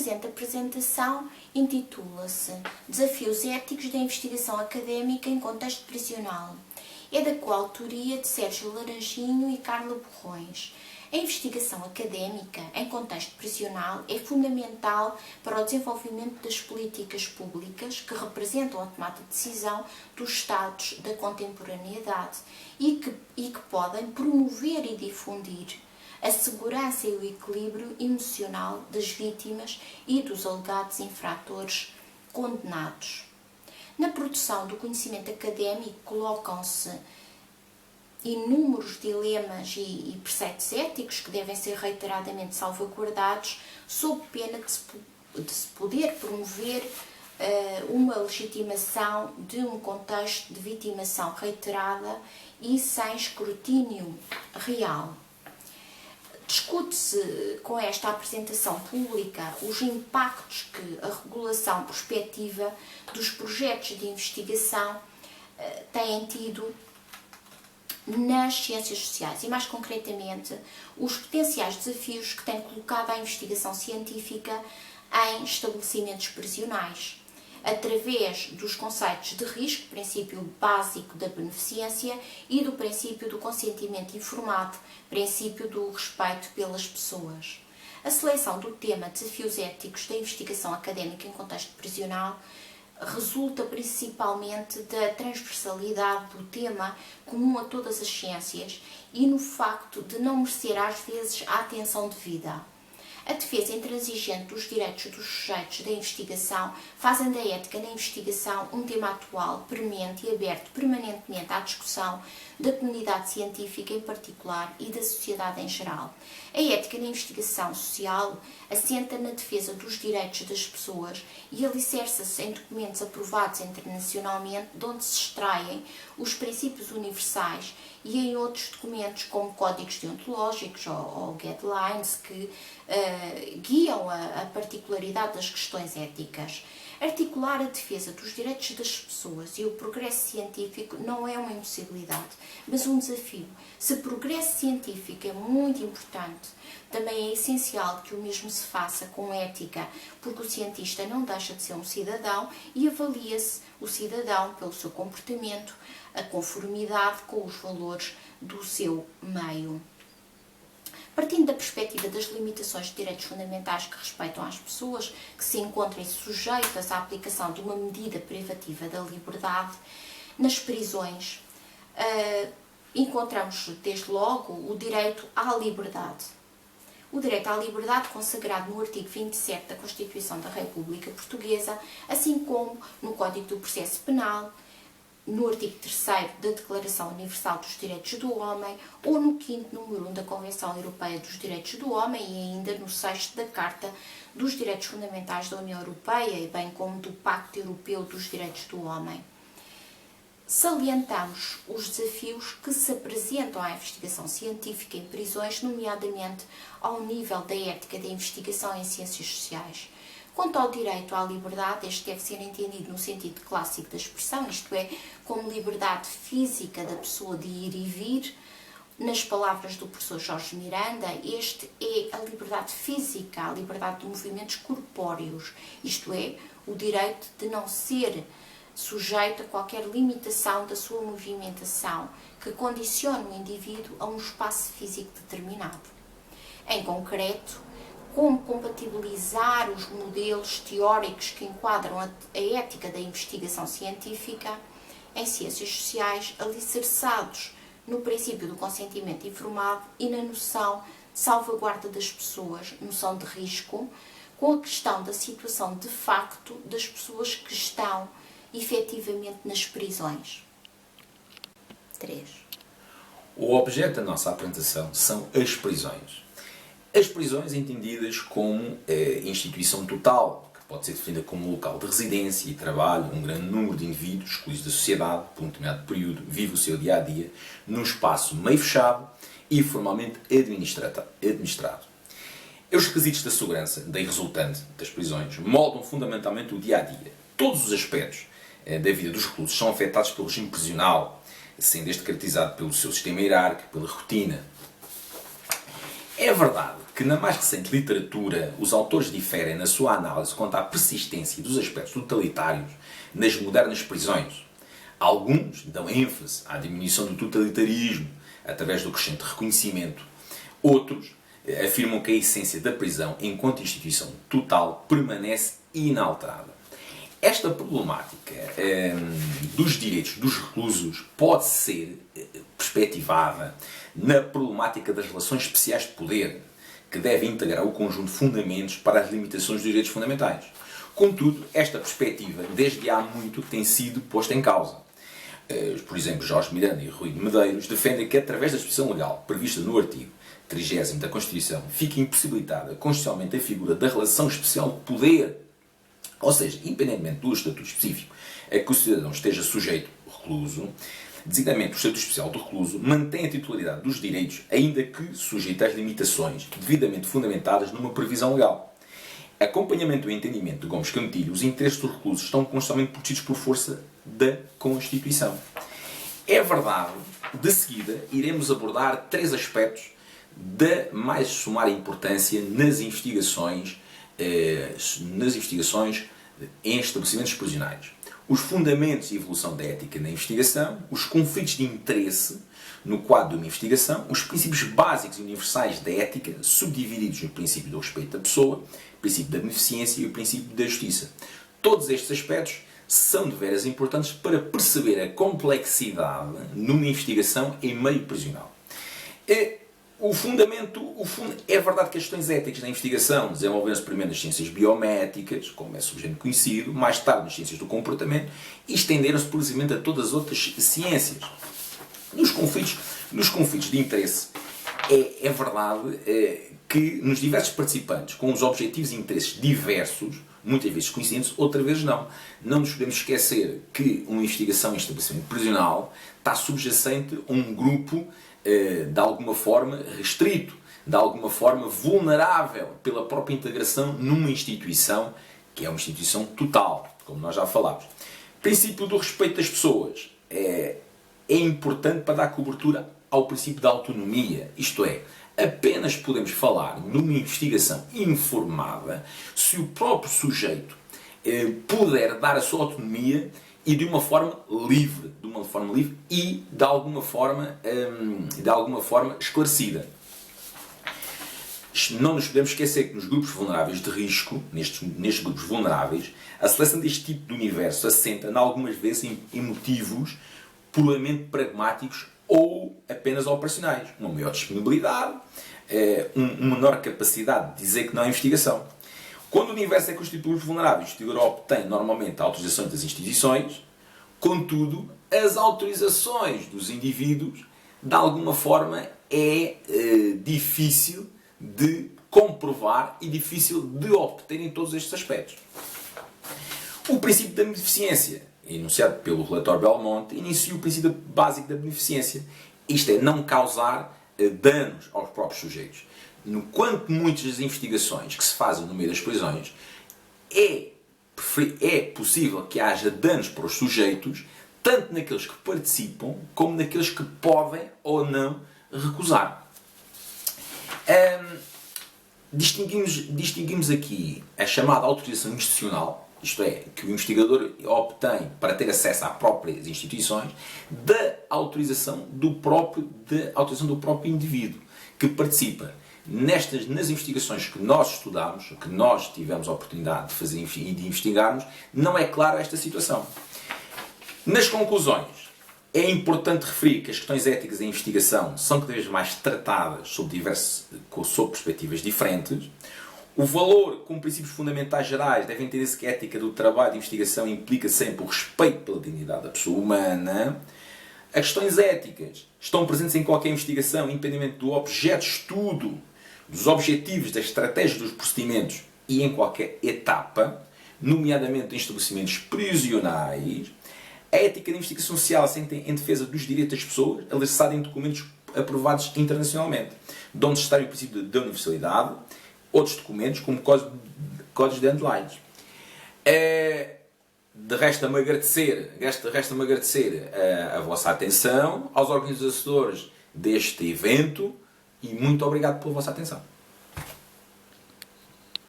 presente apresentação intitula-se Desafios Éticos da Investigação Académica em Contexto Prisional. É da coautoria de Sérgio Laranjinho e Carla Borrões. A investigação académica em contexto prisional é fundamental para o desenvolvimento das políticas públicas que representam a tomada de decisão dos Estados da contemporaneidade e que podem promover e difundir a segurança e o equilíbrio emocional das vítimas e dos alegados infratores condenados. Na produção do conhecimento académico colocam-se inúmeros dilemas e preceitos éticos que devem ser reiteradamente salvaguardados sob pena de se poder promover uma legitimação de um contexto de vitimação reiterada e sem escrutínio real. Discute-se com esta apresentação pública os impactos que a regulação prospectiva dos projetos de investigação têm tido nas ciências sociais e, mais concretamente, os potenciais desafios que tem colocado a investigação científica em estabelecimentos prisionais, através dos conceitos de risco, princípio básico da beneficência, e do princípio do consentimento informado, princípio do respeito pelas pessoas. A seleção do tema Desafios Éticos da Investigação Académica em Contexto Prisional resulta principalmente da transversalidade do tema comum a todas as ciências e no facto de não merecer às vezes a atenção devida. A defesa intransigente dos direitos dos sujeitos da investigação fazem da ética na investigação um tema atual, premente e aberto permanentemente à discussão da comunidade científica em particular e da sociedade em geral. A ética na investigação social assenta na defesa dos direitos das pessoas e alicerça-se em documentos aprovados internacionalmente, de onde se extraem os princípios universais, e em outros documentos como códigos deontológicos ou guidelines que guiam a particularidade das questões éticas. Articular a defesa dos direitos das pessoas e o progresso científico não é uma impossibilidade, mas um desafio. Se o progresso científico é muito importante, também é essencial que o mesmo se faça com ética, porque o cientista não deixa de ser um cidadão e avalia-se o cidadão pelo seu comportamento, a conformidade com os valores do seu meio. Partindo da perspectiva das limitações de direitos fundamentais que respeitam às pessoas que se encontrem sujeitas à aplicação de uma medida privativa da liberdade, nas prisões encontramos desde logo o direito à liberdade. O direito à liberdade consagrado no artigo 27 da Constituição da República Portuguesa, assim como no Código do Processo Penal, no artigo 3º da Declaração Universal dos Direitos do Homem ou no 5º número 1 da Convenção Europeia dos Direitos do Homem e ainda no 6º da Carta dos Direitos Fundamentais da União Europeia, bem como do Pacto Europeu dos Direitos do Homem. Salientamos os desafios que se apresentam à investigação científica em prisões, nomeadamente ao nível da ética da investigação em ciências sociais. Quanto ao direito à liberdade, este deve ser entendido no sentido clássico da expressão, isto é, como liberdade física da pessoa de ir e vir. Nas palavras do professor Jorge Miranda, este é a liberdade física, a liberdade de movimentos corpóreos, isto é, o direito de não ser sujeito a qualquer limitação da sua movimentação que condicione o indivíduo a um espaço físico determinado. Em concreto, como compatibilizar os modelos teóricos que enquadram a ética da investigação científica em ciências sociais, alicerçados no princípio do consentimento informado e na noção de salvaguarda das pessoas, noção de risco, com a questão da situação de facto das pessoas que estão efetivamente nas prisões. 3. O objeto da nossa apresentação são as prisões. As prisões entendidas como instituição total, que pode ser definida como local de residência e trabalho, um grande número de indivíduos excluídos da sociedade, por um determinado período, vive o seu dia-a-dia, num espaço meio fechado e formalmente administrado. Os requisitos da segurança, daí resultante das prisões, moldam fundamentalmente o dia-a-dia. Todos os aspectos da vida dos reclusos são afetados pelo regime prisional, sendo este caracterizado pelo seu sistema hierárquico, pela rotina. É verdade que na mais recente literatura os autores diferem na sua análise quanto à persistência dos aspectos totalitários nas modernas prisões. Alguns dão ênfase à diminuição do totalitarismo através do crescente reconhecimento. Outros afirmam que a essência da prisão, enquanto instituição total, permanece inalterada. Esta problemática dos direitos dos reclusos pode ser perspectivada na problemática das relações especiais de poder, que deve integrar o conjunto de fundamentos para as limitações dos direitos fundamentais. Contudo, esta perspectiva, desde há muito, tem sido posta em causa. Por exemplo, Jorge Miranda e Rui de Medeiros defendem que, através da expressão legal prevista no artigo 30º da Constituição, fica impossibilitada constitucionalmente a figura da relação especial de poder, ou seja, independentemente do estatuto específico a que o cidadão esteja sujeito, recluso, designadamente o estatuto especial do recluso, mantém a titularidade dos direitos, ainda que sujeita às limitações devidamente fundamentadas numa previsão legal. Acompanhamento do entendimento de Gomes Cantilho, os interesses dos reclusos estão constantemente protegidos por força da Constituição. É verdade, de seguida, iremos abordar 3 aspectos da mais sumária importância nas investigações em estabelecimentos prisionais. Os fundamentos e evolução da ética na investigação, os conflitos de interesse no quadro de uma investigação, os princípios básicos e universais da ética, subdivididos no princípio do respeito da pessoa, o princípio da beneficência e o princípio da justiça. Todos estes aspectos são de veras importantes para perceber a complexidade numa investigação em meio prisional. É verdade que as questões éticas na investigação desenvolveram-se primeiro nas ciências biométricas, como é subgênero conhecido, mais tarde nas ciências do comportamento, e estenderam-se, precisamente, a todas as outras ciências. Nos conflitos de interesse, é verdade que nos diversos participantes, com os objetivos e interesses diversos, muitas vezes coincidentes, outras vezes não. Não nos podemos esquecer que uma investigação em estabelecimento prisional está subjacente a um grupo de alguma forma restrito, de alguma forma vulnerável pela própria integração numa instituição que é uma instituição total, como nós já falámos. O princípio do respeito das pessoas é importante para dar cobertura ao princípio da autonomia, isto é, apenas podemos falar numa investigação informada se o próprio sujeito puder dar a sua autonomia e de uma forma livre, e de alguma forma esclarecida. Não nos podemos esquecer que nos grupos vulneráveis de risco, nestes grupos vulneráveis, a seleção deste tipo de universo assenta, algumas vezes, em motivos puramente pragmáticos ou apenas operacionais. Uma maior disponibilidade, uma menor capacidade de dizer que não há investigação. Quando o universo é constituído por grupos vulneráveis, o investigador obtém normalmente autorizações das instituições, contudo, as autorizações dos indivíduos, de alguma forma, é difícil de comprovar e difícil de obter em todos estes aspectos. O princípio da beneficência, enunciado pelo relatório Belmonte, inicia o princípio básico da beneficência. Isto é, não causar danos aos próprios sujeitos. No quanto muitas das investigações que se fazem no meio das prisões, é possível que haja danos para os sujeitos, tanto naqueles que participam, como naqueles que podem ou não recusar. Distinguimos aqui a chamada autorização institucional, isto é, que o investigador obtém para ter acesso às próprias instituições, da autorização do próprio indivíduo que participa. Nas investigações que nós estudamos, que nós tivemos a oportunidade de fazer e de investigarmos, não é clara esta situação. Nas conclusões, é importante referir que as questões éticas da investigação são cada vez mais tratadas sob perspectivas diferentes. O valor, como princípios fundamentais gerais, deve entender-se que a ética do trabalho de investigação implica sempre o respeito pela dignidade da pessoa humana. As questões éticas estão presentes em qualquer investigação, independentemente do objeto de estudo, dos objetivos, das estratégias dos procedimentos e em qualquer etapa, nomeadamente em estabelecimentos prisionais. A ética da investigação social assenta em defesa dos direitos das pessoas, alicerçada em documentos aprovados internacionalmente, de onde está o princípio da universalidade, outros documentos, como códigos de deontológicos. Resta-me agradecer a vossa atenção, aos organizadores deste evento, e muito obrigado pela vossa atenção.